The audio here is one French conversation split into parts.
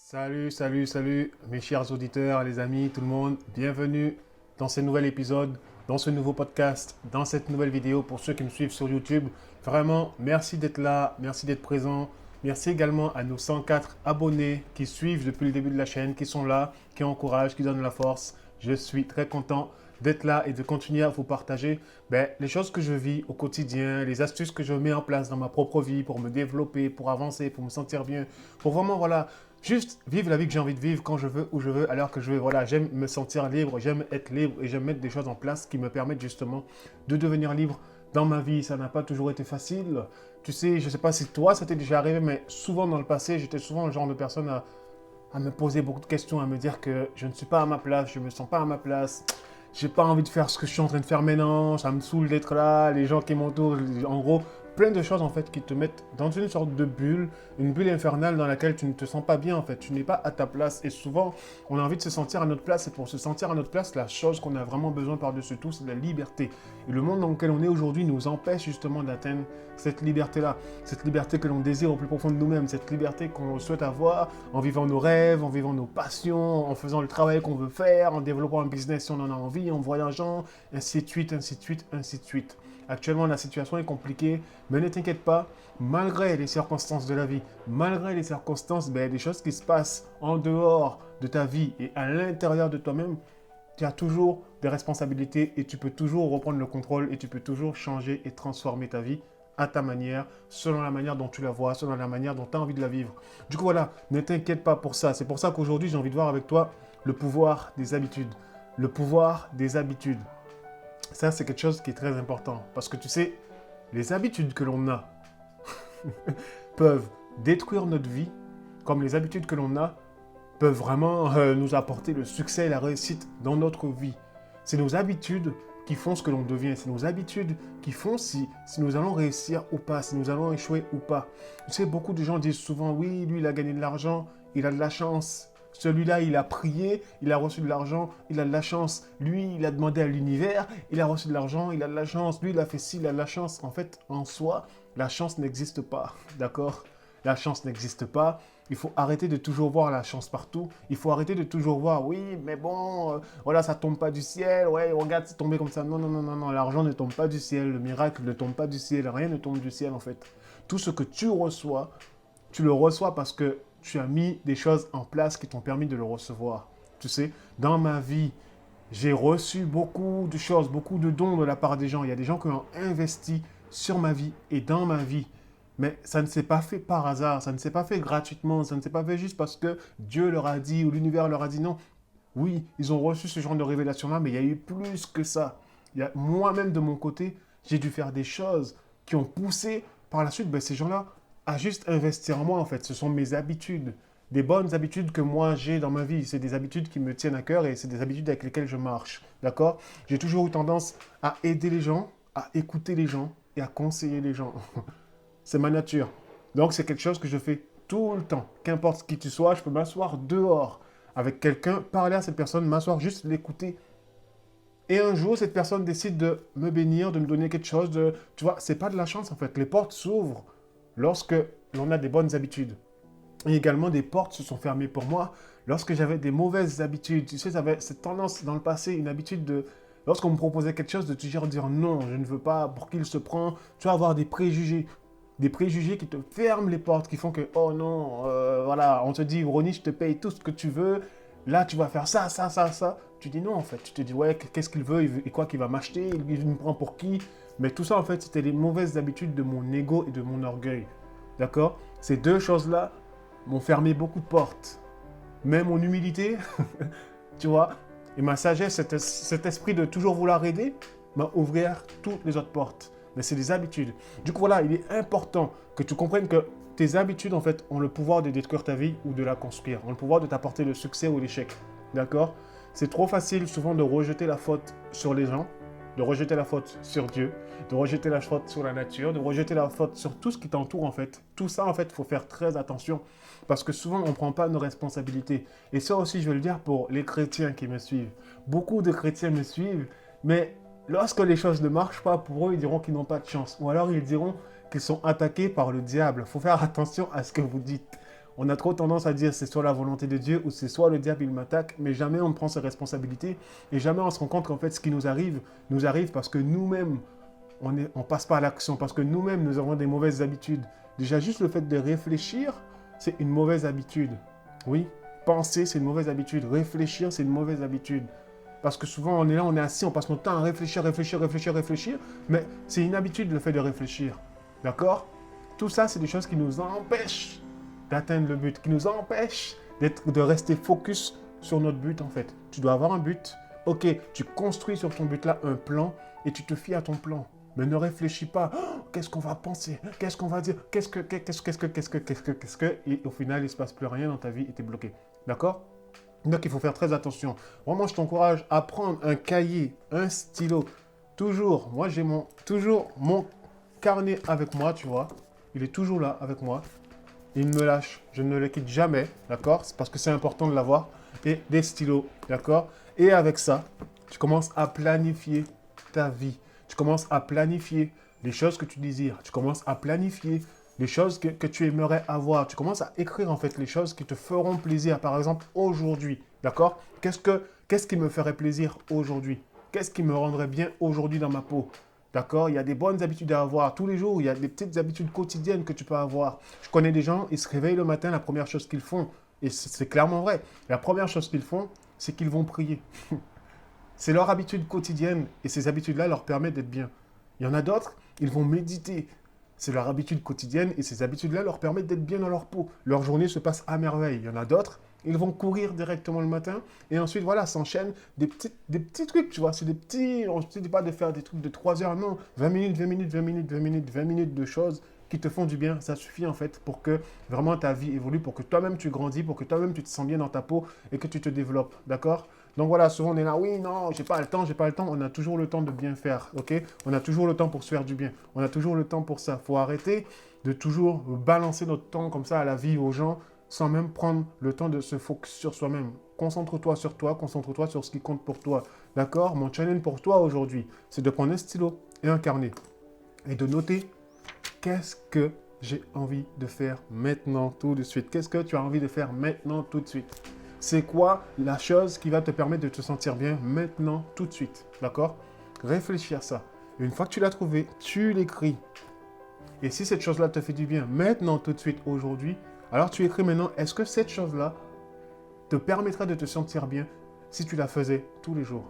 Salut, mes chers auditeurs, les amis, tout le monde. Bienvenue dans ce nouvel épisode, dans ce nouveau podcast, dans cette nouvelle vidéo pour ceux qui me suivent sur YouTube. Vraiment, merci d'être là, merci d'être présent. Merci également à nos 104 abonnés qui suivent depuis le début de la chaîne, qui sont là, qui encouragent, qui donnent la force. Je suis très content d'être là et de continuer à vous partager les choses que je vis au quotidien, les astuces que je mets en place dans ma propre vie pour me développer, pour avancer, pour me sentir bien, pour vraiment, juste vivre la vie que j'ai envie de vivre quand je veux, où je veux, à l'heure que je veux. Voilà, j'aime me sentir libre, j'aime être libre et j'aime mettre des choses en place qui me permettent justement de devenir libre dans ma vie. Ça n'a pas toujours été facile. Tu sais, je ne sais pas si toi, ça t'est déjà arrivé, mais souvent dans le passé, j'étais souvent le genre de personne à me poser beaucoup de questions, à me dire que je ne suis pas à ma place, je ne me sens pas à ma place. J'ai pas envie de faire ce que je suis en train de faire maintenant, ça me saoule d'être là, les gens qui m'entourent, en gros, plein de choses en fait qui te mettent dans une sorte de bulle, une bulle infernale dans laquelle tu ne te sens pas bien en fait, tu n'es pas à ta place et souvent on a envie de se sentir à notre place et pour se sentir à notre place, la chose qu'on a vraiment besoin par-dessus tout, c'est de la liberté. Et le monde dans lequel on est aujourd'hui nous empêche justement d'atteindre cette liberté-là, cette liberté que l'on désire au plus profond de nous-mêmes, cette liberté qu'on souhaite avoir en vivant nos rêves, en vivant nos passions, en faisant le travail qu'on veut faire, en développant un business si on en a envie, en voyageant, ainsi de suite, ainsi de suite, ainsi de suite. Actuellement, la situation est compliquée, mais ne t'inquiète pas, malgré les circonstances de la vie, malgré les circonstances, des choses qui se passent en dehors de ta vie et à l'intérieur de toi-même, tu as toujours des responsabilités et tu peux toujours reprendre le contrôle et tu peux toujours changer et transformer ta vie à ta manière, selon la manière dont tu la vois, selon la manière dont tu as envie de la vivre. Du coup, voilà, ne t'inquiète pas pour ça. C'est pour ça qu'aujourd'hui, j'ai envie de voir avec toi le pouvoir des habitudes. Le pouvoir des habitudes. Ça, c'est quelque chose qui est très important. Parce que tu sais, les habitudes que l'on a peuvent détruire notre vie, comme les habitudes que l'on a peuvent vraiment nous apporter le succès et la réussite dans notre vie. C'est nos habitudes qui font ce que l'on devient. C'est nos habitudes qui font si nous allons réussir ou pas, si nous allons échouer ou pas. Tu sais, beaucoup de gens disent souvent, oui, lui, il a gagné de l'argent, il a de la chance. Celui-là, il a prié, il a reçu de l'argent, il a de la chance. Lui, il a demandé à l'univers, il a reçu de l'argent, il a de la chance. Lui, il a fait ci, il a de la chance. En fait, en soi, la chance n'existe pas, d'accord? La chance n'existe pas. Il faut arrêter de toujours voir la chance partout. Il faut arrêter de toujours voir, oui, mais bon, voilà, ça tombe pas du ciel. Ouais, regarde, c'est tombé comme ça. Non, non, non, non, non. L'argent ne tombe pas du ciel. Le miracle ne tombe pas du ciel. Rien ne tombe du ciel, en fait. Tout ce que tu reçois, tu le reçois parce que tu as mis des choses en place qui t'ont permis de le recevoir. Tu sais, dans ma vie, j'ai reçu beaucoup de choses, beaucoup de dons de la part des gens. Il y a des gens qui ont investi sur ma vie et dans ma vie. Mais ça ne s'est pas fait par hasard, ça ne s'est pas fait gratuitement, ça ne s'est pas fait juste parce que Dieu leur a dit ou l'univers leur a dit non. Oui, ils ont reçu ce genre de révélation-là, mais il y a eu plus que ça. Moi-même, de mon côté, j'ai dû faire des choses qui ont poussé par la suite ces gens-là à juste investir en moi, en fait. Ce sont mes habitudes, des bonnes habitudes que moi j'ai dans ma vie. C'est des habitudes qui me tiennent à cœur et c'est des habitudes avec lesquelles je marche. D'accord? J'ai toujours eu tendance à aider les gens, à écouter les gens et à conseiller les gens. C'est ma nature. Donc, c'est quelque chose que je fais tout le temps. Qu'importe qui tu sois, je peux m'asseoir dehors avec quelqu'un, parler à cette personne, m'asseoir, juste l'écouter. Et un jour, cette personne décide de me bénir, de me donner quelque chose. Tu vois, c'est pas de la chance en fait. Les portes s'ouvrent lorsque l'on a des bonnes habitudes. Et également, des portes se sont fermées pour moi lorsque j'avais des mauvaises habitudes. Tu sais, j'avais cette tendance dans le passé, une habitude de... Lorsqu'on me proposait quelque chose, de toujours dire non, je ne veux pas, pour qui il se prend. Tu vas avoir des préjugés. Des préjugés qui te ferment les portes, qui font que, oh non, voilà, on te dit, Ronnie, je te paye tout ce que tu veux, là, tu vas faire ça, ça, ça, ça. Tu dis non, en fait. Tu te dis, ouais, qu'est-ce qu'il veut, et quoi qu'il va m'acheter, il me prend pour qui? Mais tout ça, en fait, c'était les mauvaises habitudes de mon ego et de mon orgueil. D'accord? Ces deux choses-là m'ont fermé beaucoup de portes. Mais mon humilité, tu vois, et ma sagesse, cet esprit de toujours vouloir aider, m'a ouvert toutes les autres portes. Mais c'est des habitudes. Du coup, voilà, il est important que tu comprennes que tes habitudes, en fait, ont le pouvoir de détruire ta vie ou de la construire, ont le pouvoir de t'apporter le succès ou l'échec. D'accord? C'est trop facile souvent de rejeter la faute sur les gens, de rejeter la faute sur Dieu, de rejeter la faute sur la nature, de rejeter la faute sur tout ce qui t'entoure, en fait. Tout ça, en fait, il faut faire très attention parce que souvent, on ne prend pas nos responsabilités. Et ça aussi, je vais le dire pour les chrétiens qui me suivent. Beaucoup de chrétiens me suivent, mais lorsque les choses ne marchent pas, pour eux, ils diront qu'ils n'ont pas de chance. Ou alors, ils diront qu'ils sont attaqués par le diable. Il faut faire attention à ce que vous dites. On a trop tendance à dire c'est soit la volonté de Dieu ou c'est soit le diable il m'attaque, mais jamais on ne prend ses responsabilités et jamais on se rend compte qu'en fait ce qui nous arrive parce que nous-mêmes on passe pas à l'action, parce que nous-mêmes nous avons des mauvaises habitudes. Déjà juste le fait de réfléchir, c'est une mauvaise habitude. Oui, penser c'est une mauvaise habitude, réfléchir c'est une mauvaise habitude. Parce que souvent on est là, on est assis, on passe notre temps à réfléchir, mais c'est une habitude le fait de réfléchir. D'accord? Tout ça c'est des choses qui nous empêchent d'atteindre le but, qui nous empêche de rester focus sur notre but en fait. Tu dois avoir un but. Ok, tu construis sur ton but là un plan et tu te fies à ton plan. Mais ne réfléchis pas, oh, qu'est-ce qu'on va penser, qu'est-ce qu'on va dire, qu'est-ce que, et au final il ne se passe plus rien dans ta vie et tu es bloqué. D'accord? Donc il faut faire très attention. Vraiment, je t'encourage à prendre un cahier, un stylo. Toujours, moi j'ai toujours mon carnet avec moi, tu vois. Il est toujours là avec moi. Il me lâche, je ne le quitte jamais, d'accord? C'est parce que c'est important de l'avoir. Et des stylos, d'accord? Et avec ça, tu commences à planifier ta vie. Tu commences à planifier les choses que tu désires. Tu commences à planifier les choses que tu aimerais avoir. Tu commences à écrire en fait les choses qui te feront plaisir. Par exemple, aujourd'hui, d'accord? Qu'est-ce qui me ferait plaisir aujourd'hui? Qu'est-ce qui me rendrait bien aujourd'hui dans ma peau? D'accord? Il y a des bonnes habitudes à avoir tous les jours. Il y a des petites habitudes quotidiennes que tu peux avoir. Je connais des gens, ils se réveillent le matin, la première chose qu'ils font, et c'est clairement vrai, la première chose qu'ils font, c'est qu'ils vont prier. C'est leur habitude quotidienne et ces habitudes-là leur permettent d'être bien. Il y en a d'autres, ils vont méditer. C'est leur habitude quotidienne et ces habitudes-là leur permettent d'être bien dans leur peau. Leur journée se passe à merveille. Il y en a d'autres, ils vont courir directement le matin et ensuite, voilà, s'enchaînent des petits trucs, tu vois. C'est des petits, on ne te dit pas de faire des trucs de 3 heures, non. 20 minutes, 20 minutes, 20 minutes, 20 minutes, 20 minutes de choses qui te font du bien. Ça suffit en fait pour que vraiment ta vie évolue, pour que toi-même tu grandis, pour que toi-même tu te sens bien dans ta peau et que tu te développes, d'accord? Donc voilà, souvent on est là, oui, non, j'ai pas le temps, j'ai pas le temps. On a toujours le temps de bien faire, ok? On a toujours le temps pour se faire du bien. On a toujours le temps pour ça. Faut arrêter de toujours balancer notre temps comme ça à la vie, aux gens, sans même prendre le temps de se focus sur soi-même. Concentre-toi sur toi, concentre-toi sur ce qui compte pour toi, d'accord? Mon challenge pour toi aujourd'hui, c'est de prendre un stylo et un carnet et de noter qu'est-ce que j'ai envie de faire maintenant, tout de suite. Qu'est-ce que tu as envie de faire maintenant, tout de suite? C'est quoi la chose qui va te permettre de te sentir bien maintenant, tout de suite? D'accord? Réfléchis à ça. Et une fois que tu l'as trouvé, tu l'écris. Et si cette chose-là te fait du bien maintenant, tout de suite, aujourd'hui, alors tu écris maintenant, est-ce que cette chose-là te permettrait de te sentir bien si tu la faisais tous les jours?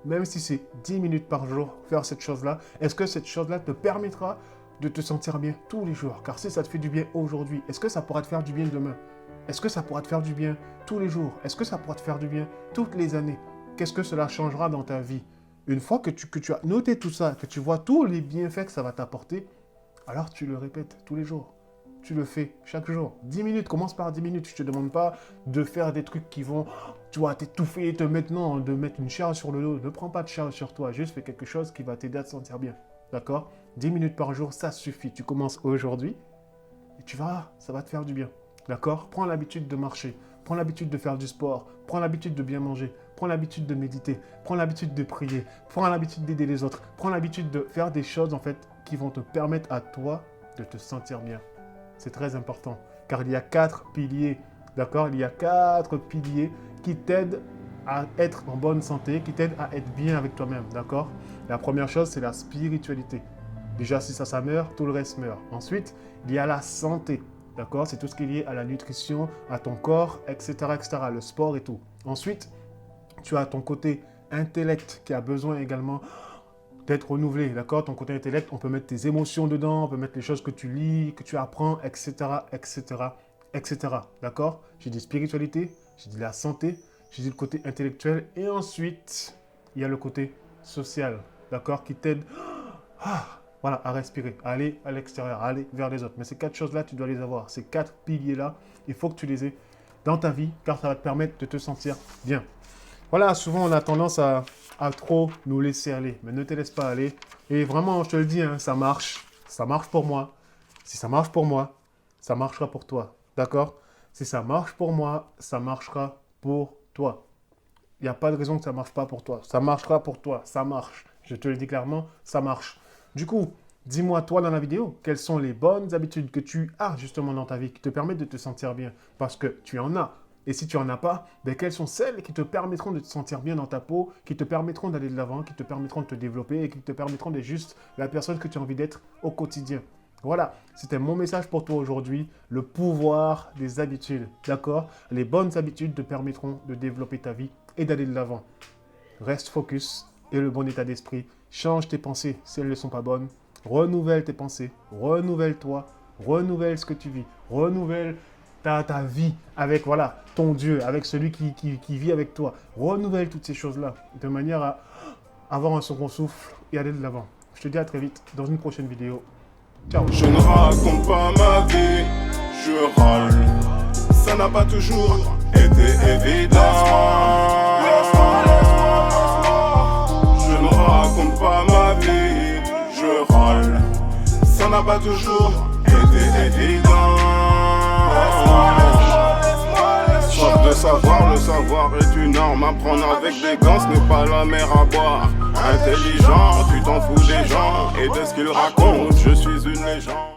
Même si c'est 10 minutes par jour, faire cette chose-là, est-ce que cette chose-là te permettra de te sentir bien tous les jours? Car si ça te fait du bien aujourd'hui, est-ce que ça pourra te faire du bien demain? Est-ce que ça pourra te faire du bien tous les jours? Est-ce que ça pourra te faire du bien toutes les années? Qu'est-ce que cela changera dans ta vie? Une fois que tu as noté tout ça, que tu vois tous les bienfaits que ça va t'apporter, alors tu le répètes tous les jours. Tu le fais chaque jour. 10 minutes, commence par 10 minutes. Je ne te demande pas de faire des trucs qui vont, tu vois, t'étouffer, te mettre, non, de mettre une charge sur le dos. Ne prends pas de charge sur toi. Juste fais quelque chose qui va t'aider à te sentir bien. D'accord? 10 minutes par jour, ça suffit. Tu commences aujourd'hui et tu vas, ça va te faire du bien. D'accord? Prends l'habitude de marcher. Prends l'habitude de faire du sport. Prends l'habitude de bien manger. Prends l'habitude de méditer. Prends l'habitude de prier. Prends l'habitude d'aider les autres. Prends l'habitude de faire des choses, en fait, qui vont te permettre à toi de te sentir bien. C'est très important. Car il y a 4 piliers. D'accord? Il y a 4 piliers qui t'aident à être en bonne santé, qui t'aident à être bien avec toi-même. D'accord? La première chose, c'est la spiritualité. Déjà, si ça meurt, tout le reste meurt. Ensuite, il y a la santé. D'accord? C'est tout ce qui est lié à la nutrition, à ton corps, etc., etc., le sport et tout. Ensuite, tu as ton côté intellect qui a besoin également d'être renouvelé. D'accord? Ton côté intellect, on peut mettre tes émotions dedans, on peut mettre les choses que tu lis, que tu apprends, etc., etc., etc. D'accord? J'ai dit spiritualité, j'ai dit la santé, j'ai dit le côté intellectuel et ensuite, il y a le côté social. D'accord? Qui t'aide voilà, à respirer, à aller à l'extérieur, à aller vers les autres. Mais ces 4 choses-là, tu dois les avoir. Ces 4 piliers-là, il faut que tu les aies dans ta vie, car ça va te permettre de te sentir bien. Voilà, souvent on a tendance à trop nous laisser aller, mais ne te laisse pas aller. Et vraiment, je te le dis, hein, ça marche pour moi. Si ça marche pour moi, ça marchera pour toi. D'accord? Si ça marche pour moi, ça marchera pour toi. Il n'y a pas de raison que ça ne marche pas pour toi. Ça marchera pour toi, ça marche. Je te le dis clairement, ça marche. Du coup, Dis-moi, toi, dans la vidéo, quelles sont les bonnes habitudes que tu as justement dans ta vie qui te permettent de te sentir bien? Parce que tu en as. Et si tu n'en as pas, ben quelles sont celles qui te permettront de te sentir bien dans ta peau, qui te permettront d'aller de l'avant, qui te permettront de te développer et qui te permettront d'être juste la personne que tu as envie d'être au quotidien? Voilà, c'était mon message pour toi aujourd'hui, le pouvoir des habitudes, d'accord? Les bonnes habitudes te permettront de développer ta vie et d'aller de l'avant. Reste focus et le bon état d'esprit. Change tes pensées si elles ne sont pas bonnes. Renouvelle tes pensées, renouvelle-toi, renouvelle ce que tu vis, renouvelle ta vie avec voilà, ton Dieu, avec celui qui vit avec toi. Renouvelle toutes ces choses-là de manière à avoir un second souffle et aller de l'avant. Je te dis à très vite dans une prochaine vidéo. Ciao. Je ne raconte pas ma vie, je râle. Ça n'a pas toujours été évident. Je ne raconte pas ma vie, je râle. Ça n'a pas toujours été évident. Soif de savoir, le savoir est une arme. Apprendre avec des gants, ce n'est pas la mer à boire. Intelligent, tu t'en fous des gens et de ce qu'ils racontent. Je suis une légende.